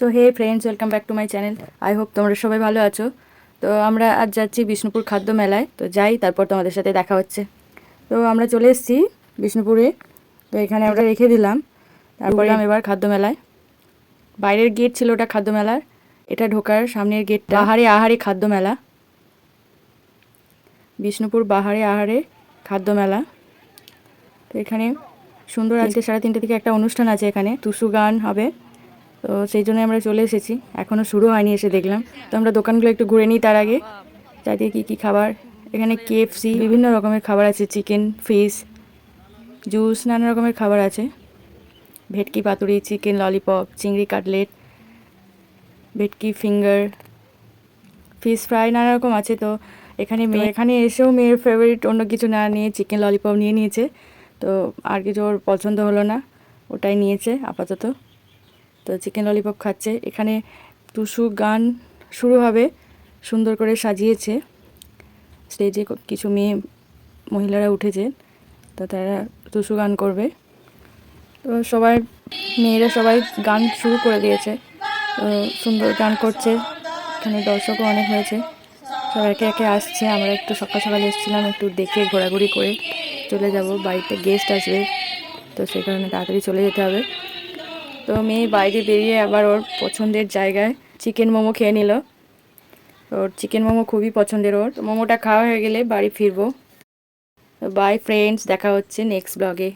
So hey friends, welcome back to my channel. I hope তোমরা সবাই ভালো আছো। তো আমরা আজ যাচ্ছি বিষ্ণুপুর খাদ্য মেলায়। তো যাই, তারপর তোমাদের সাথে দেখা হচ্ছে। তো আমরা চলে এসেছি বিষ্ণুপুরে। তো এখানে আমরা রেখে দিলাম, তারপরে এবার খাদ্য মেলায়। বাইরের গেট ছিল ওটা খাদ্য মেলার, এটা ঢোকার সামনের গেটটা বাহারে আহারে খাদ্য মেলা। বিষ্ণুপুর বাহারে আহারে খাদ্য মেলা। তো এখানে সুন্দর আজকে 3:30 থেকে একটা অনুষ্ঠান আছে, এখানে টুসু গান হবে। তো সেই জন্য আমরা চলে এসেছি, এখনও শুরু হয়নি, এসে দেখলাম। তো আমরা দোকানগুলো একটু ঘুরে নিই তার আগে। চারিদিকে কী কী খাবার, এখানে KFC বিভিন্ন রকমের খাবার আছে, চিকেন, ফিশ, জুস, নানা রকমের খাবার আছে। ভেটকি পাতুরি, চিকেন ললিপপ, চিংড়ি কাটলেট, ভেটকি ফিঙ্গার, ফিশ ফ্রাই, নানা রকম আছে। তো এখানে এসেও মেয়ের ফেভারিট অন্য কিছু না নিয়ে চিকেন ললিপপ নিয়ে নিয়েছে। তো আর কিছু ওর পছন্দ হলো না, ওটাই নিয়েছে আপাতত। তো চিকেন ললিপপ খাচ্ছে। এখানে টুসু গান শুরু হবে, সুন্দর করে সাজিয়েছে। স্টেজে কিছু মহিলারা উঠেছে, তো তারা টুসু গান করবে। তো মেয়েরা সবাই গান শুরু করে দিয়েছে। তো সুন্দর গান করছে, এখানে দর্শকও অনেক হয়েছে। সব একে একে আসছে। আমরা একটু সকাল সকালে এসেছিলাম, একটু দেখে ঘোরাঘুরি করে চলে যাব, বাড়িতে গেস্ট আসবে। তো সেই কারণে তাড়াতাড়ি চলে যেতে হবে। তো মেয়ে বাইরে বেরিয়ে আবার ওর পছন্দের জায়গায় চিকেন মোমো খেয়ে নিল। ওর চিকেন মোমো খুবই পছন্দের ওর। তো মোমোটা খাওয়া হয়ে গেলে বাড়ি ফিরবো। বাই ফ্রেন্ডস, দেখা হচ্ছে নেক্সট ব্লগে।